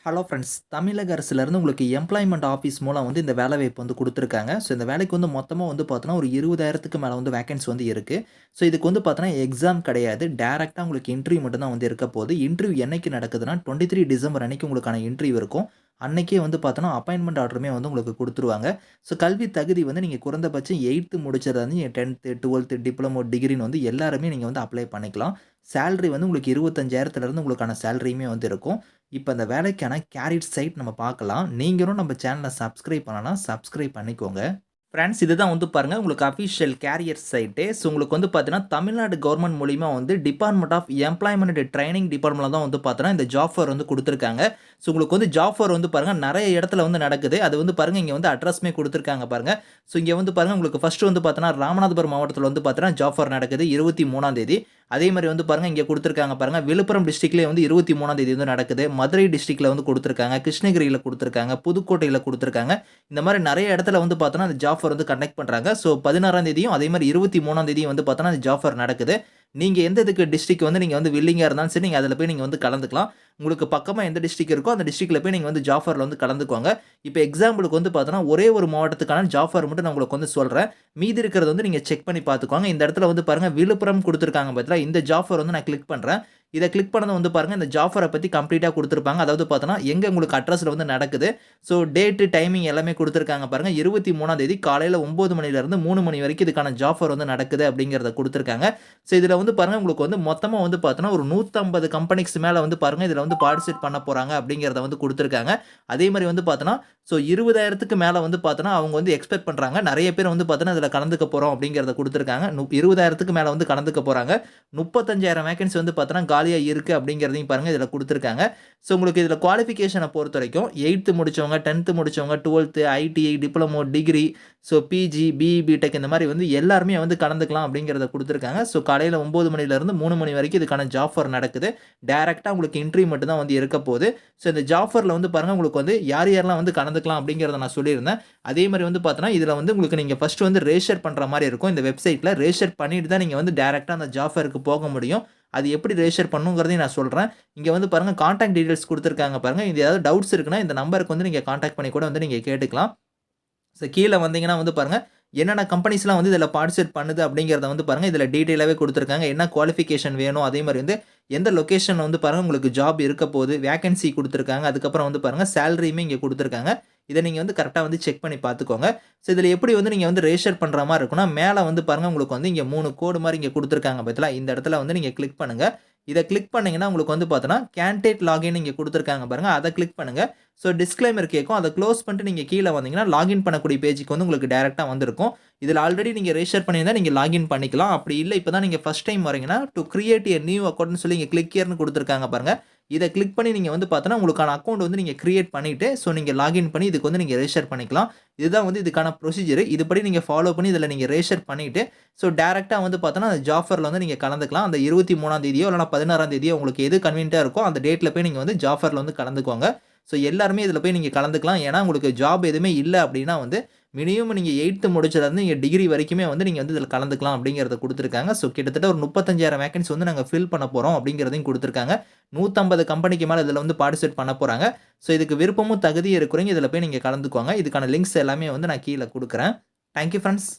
Hello friends. தமிழக அரசுலேருந்து உங்களுக்கு employment office மூலம் வந்து இந்த வேலைவாய்ப்பு வந்து குடுத்துருக்காங்க. ஸோ இந்த வேலைக்கு வந்து மொத்தமா வந்து பார்த்தோன்னா, ஒரு 20,000க்கு மேல வந்து வேக்கன்சி வந்து இருக்கு. ஸோ இதுக்கு வந்து பார்த்தோன்னா, எக்ஸாம் கிடையாது. டைரக்ட்டா உங்களுக்கு இன்டர்வியூ மட்டும் தான் வந்து இருக்க போது. இன்டர்வியூ என்னைக்கு நடக்குதுன்னா, 23 டிசம்பர் அன்னைக்கு உங்களுக்கான இன்டர்வியூ இருக்கும். அன்னைக்கே வந்து பார்த்தோன்னா, அப்பாயின்ட்மென்ட் ஆர்டருமே வந்து உங்களுக்கு குடுத்துருவாங்க. ஸோ கல்வி தகுதி வந்து நீங்க குறைந்தபட்சம் 8த் முடிச்சதுலருந்து 10த், 12த் டிப்ளமோ, டிகிரின்னு வந்து எல்லாருமே நீங்க வந்து அப்ளை பண்ணிக்கலாம். சேலரி வந்து உங்களுக்கு 25,000த்துலருந்து உங்களுக்கான சேலரியுமே வந்து இருக்கும். இப்ப இந்த வேலைக்கான கேரியர் சைட் நம்ம பார்க்கலாம். நீங்களும் நம்ம சேனல சப்ஸ்கிரைப் பண்ணலனா, சப்ஸ்கிரைப் பண்ணிக்கோங்க. ஃபிரெண்ட்ஸ் இதுதான் வந்து பாருங்க உங்களுக்கு அஃபிஷியல் கேரியர் சைட்டு. ஸோ உங்களுக்கு வந்து பார்த்தீங்கன்னா, தமிழ்நாடு கவர்மெண்ட் மூலியமா வந்து department of employment and training டிபார்ட்மெண்ட்ல தான் வந்து பார்த்தீங்கன்னா, இந்த ஜாப் ஃபேர் வந்து குடுத்துருக்காங்க. ஸோ உங்களுக்கு வந்து ஜாப் ஃபேர் வந்து பாருங்க நெறைய இடத்துல வந்து நடக்குது. அது வந்து பாருங்க இங்க வந்து அட்ரஸ்மே குடுத்துருக்காங்க பாருங்க. ஸோ இங்க வந்து பாருங்க உங்களுக்கு ஃபர்ஸ்ட் வந்து பார்த்தீங்கன்னா, ராமநாதபுரம் மாவட்டத்தில வந்து பார்த்தீங்கன்னா, ஜாப் ஃபேர் நடக்குது 23ஆம் தேதி. அதே மாரி வந்து பாருங்க இங்க குடுத்துருக்காங்க பாருங்க. விழுப்புரம் டிஸ்ட்ரிக்ட்லயே வந்து 23ஆம் தேதி வந்து நடக்குது. மதுரை டிஸ்ட்ரிக்ட்ல வந்து குடுத்துருக்காங்க. கிருஷ்ணகிரியில குடுத்துருக்காங்க. புதுக்கோட்டையில குடுத்துருக்காங்க. இந்த மாரி நெறைய இடத்துல வந்து பார்த்தோன்னா, அந்த ஜாப் ஃபேர் வந்து கண்டக்ட் பண்றாங்க. ஸோ 16ஆம் தேதியும் அதே மாரி 23ஆம் தேதியும் வந்து பார்த்தோன்னா, அந்த ஜாப் ஃபேர் நடக்குது. நீங்க எந்த இதுக்கு டிஸ்ட்ரிக்ட் வந்து நீங்க வந்து வில்லிங்கா இருந்தாலும் சரி, நீங்க அதில போய் நீங்க வந்து கலந்துக்கலாம். உங்களுக்கு பக்கமா எந்த டிஸ்ட்ரிக்ட் இருக்கோ, அந்த டிஸ்ட்ரிக்ட்ல போய் நீங்க வந்து ஜாப் ஃபேர்ல வந்து கலந்துக்கோங்க. இப்ப எக்ஸாம்பிளுக்கு வந்து பார்த்தோன்னா, ஒரே ஒரு மாவட்டத்துக்கான ஜாப் ஃபேர் மட்டும் நான் உங்களுக்கு வந்து சொல்றேன். மீதி இருக்கிறத வந்து நீங்க செக் பண்ணி பார்த்துக்கோங்க. இந்த இடத்துல வந்து பாருங்க விழுப்புரம் குடுத்துருக்காங்க பார்த்தீங்களா? இந்த ஜாப் ஃபேர் வந்து நான் கிளிக் பண்றேன். இத கிளிக் பண்ணதும் வந்து பாருங்க, இந்த ஜாப் ஃபேர பத்தி கம்ப்ளீட்டா குடுத்துருப்பாங்க. அதாவது பார்த்தோன்னா, எங்க உங்களுக்கு அட்ரஸ்ல வந்து நடக்குது. ஸோ டேட், டைமிங் எல்லாமே குடுத்துருக்காங்க பாருங்க. 23ஆம் தேதி காலையில 9 மணிலேருந்து 3 மணி வரைக்கும் இதுக்கான ஜாப் ஃபேர் வந்து நடக்குது அப்படிங்கிறத குடுத்துருக்காங்க. ஸோ இதுல வந்து பாருங்க உங்களுக்கு வந்து மொத்தமா வந்து பார்த்தோன்னா, ஒரு 150 கம்பெனிக்கு மேல வந்து பாருங்க இதுல வந்து பார்ட்டிசிபேட் பண்ண போறாங்க அப்படிங்கிறத வந்து குடுத்துருக்காங்க. அதே மாரி வந்து பார்த்தோன்னா, ஸோ 20,000க்கு மேல வந்து பார்த்தோன்னா, அவங்க வந்து எக்ஸ்பெக்ட் பண்றாங்க. நெறைய பேர் வந்து பார்த்தோன்னா, இதுல கலந்துக்க போறோம் அப்படிங்கிறத குடுத்துருக்காங்க. 20,000க்கு மேல வந்து கலந்துக்க போறாங்க. 35,000 வேக்கன்சி வந்து பார்த்தோன்னா, காலியா இருக்கு அப்படிங்கிறதையும் பாருங்க இதுல குடுத்துருக்காங்க. ஸோ உங்களுக்கு இதுல குவாலிஃபிகேஷன பொறுத்தவரைக்கும் 8த் முடிச்சவங்க, 10த் முடிச்சவங்க, 12த், ITI, diploma, degree, so PG, BE, BTech இந்த மாரி வந்து எல்லாருமே வந்து கலந்துக்கலாம் அப்படிங்கிறத குடுத்துருக்காங்க. ஸோ காலையில 9 மணிலேருந்து 3 மணி வரைக்கும் இதுக்கான ஜாப் ஃபேர் நடக்குது. டைரக்ட்டா உங்களுக்கு இன்டர்வியூ மட்டும் தான் வந்து இருக்க போது. ஸோ இந்த ஜாப் ஃபேர்ல வந்து பாருங்க உங்களுக்கு வந்து யார் யாரெல்லாம் வந்து கலந்துக்கலாம் அப்படிங்கிறத நான் சொல்லியிருந்தேன். அதே மாரி வந்து பார்த்தோன்னா, இதுல வந்து உங்களுக்கு நீங்க ஃபர்ஸ்ட் வந்து ரெஜிஸ்டர் பண்ற மாரி இருக்கும். இந்த வெப்சைட்ல ரெஜிஸ்டர் பண்ணிட்டு தான் நீங்க வந்து டைரக்ட்டா அந்த ஜாப் ஃபேர்க்கு போக முடியும். அது எப்படி ரெஜிஸ்டர் பண்ணணுங்கிறதையும் நான் சொல்றேன். இங்க வந்து பாருங்க கான்டாக்ட் டீட்டெயில்ஸ் குடுத்துருக்காங்க பாருங்க. இது ஏதாவது டவுட்ஸ் இருக்குன்னா, இந்த நம்பருக்கு வந்து நீங்க கான்டாக்ட் பண்ணி கூட வந்து நீங்க கேட்டுக்கலாம். ஸோ கீழ வந்தீங்கன்னா வந்து பாருங்க, என்னென்ன கம்பெனிஸ்லாம் வந்து இதில பார்ட்டிசிபேட் பண்ணுது அப்படிங்கிறத வந்து பாருங்க, இதில டீட்டெயிலாவே குடுத்துருக்காங்க. என்ன குவாலிஃபிகேஷன் வேணும், அதே மாரி வந்து எந்த லொகேஷன் வந்து பாருங்க உங்களுக்கு ஜாப் இருக்க போது, வேக்கன்சி குடுத்துருக்காங்க. அதுக்கப்புறம் வந்து பாருங்க சேலரியுமே இங்க குடுத்துருக்காங்க. இத நீங்க வந்து கரெக்ட்டா வந்து செக் பண்ணி பார்த்துக்கோங்க. ஸோ இதில எப்படி வந்து நீங்க வந்து ரெஜிஸ்டர் பண்ற மாரி இருக்கும்னா, மேல வந்து பாருங்க உங்களுக்கு வந்து இங்க 3 கோடு மாரி இங்க குடுத்துருக்காங்க பார்த்தீங்களா? இந்த இடத்துல வந்து நீங்க கிளிக் பண்ணுங்க. இத கிளிக் பண்ணீங்கன்னா, உங்களுக்கு வந்து பார்த்தோன்னா, கேண்டிடேட் லாகின் இங்க குடுத்துருக்காங்க பாருங்க. அத கிளிக் பண்ணுங்க. ஸோ டிஸ்க்ளைமர் கேட்கும். அத குளோஸ் பண்ணிட்டு நீங்க கீழ வந்தீங்கன்னா, லாகின் பண்ணக்கூடிய பேஜ்க்கு வந்து உங்களுக்கு டைரக்ட்டா வந்திருக்கும். இதில ஆல்ரெடி நீங்க ரெஜிஸ்டர் பண்ணியிருந்தா நீங்க லாகின் பண்ணிக்கலாம். அப்படி இல்ல இப்ப தான் நீங்க ஃபர்ஸ்ட் டைம் வரீங்கன்னா, டூ கிரியேட் எ நியூ அக்கவுண்ட்ன்னு சொல்லி இங்க கிளிக் ஹியர்ன்னு குடுத்துருக்காங்க பாருங்க. இத கிளிக் பண்ணி நீங்க வந்து பார்த்தோன்னா, உங்களுக்கான அக்கவுண்ட் வந்து நீங்க கிரியேட் பண்ணிட்டு, ஸோ நீங்க லாகின் பண்ணி இதுக்கு வந்து நீங்க ரெஜிஸ்டர் பண்ணிக்கலாம். இதுதான் வந்து இதுக்கான ப்ரொசீஜர். இதுபடி நீங்க ஃபாலோ பண்ணி இதில நீங்க ரெஜிஸ்டர் பண்ணிட்டு, ஸோ டைரக்ட்டா வந்து பார்த்தோன்னா, அந்த ஜாப் ஃபேர்ல வந்து நீங்க கலந்துக்கலாம். அந்த 23ஆம் தேதியோ இல்லன்னா 16ஆம் தேதியோ உங்களுக்கு எது கன்வீனியன்ட்டா இருக்கோ, அந்த டேட்ல போய் நீங்க வந்து ஜாப் ஃபேர்ல வந்து கலந்துக்கோங்க. ஸோ எல்லாருமே இதில போய் நீங்க கலந்துக்கலாம். ஏன்னா, உங்களுக்கு ஜாப் எதுவுமே இல்ல அப்படின்னா வந்து, மினிமம் நீங்க 8த் முடிச்சதுலருந்து நீங்க டிகிரி வரைக்குமே வந்து நீங்க வந்து இதில கலந்துக்கலாம் அப்படிங்கிறத குடுத்துருக்காங்க. ஸோ கிட்டத்தட்ட ஒரு 35,000 வேக்கன்சி வந்து நாங்க ஃபில் பண்ண போறோம் அப்படிங்கிறதையும் குடுத்துருக்காங்க. 150 கம்பெனிக்கு மேல இதில வந்து பார்ட்டிசிபேட் பண்ண போறாங்க. ஸோ இதுக்கு விருப்பமும், தகுதியும் இருக்கிறவங்க இதில போய் நீங்க கலந்துக்கோங்க. இதுக்கான லிங்க்ஸ் எல்லாமே வந்து நான் கீழ குடுக்குறேன். Thank you friends.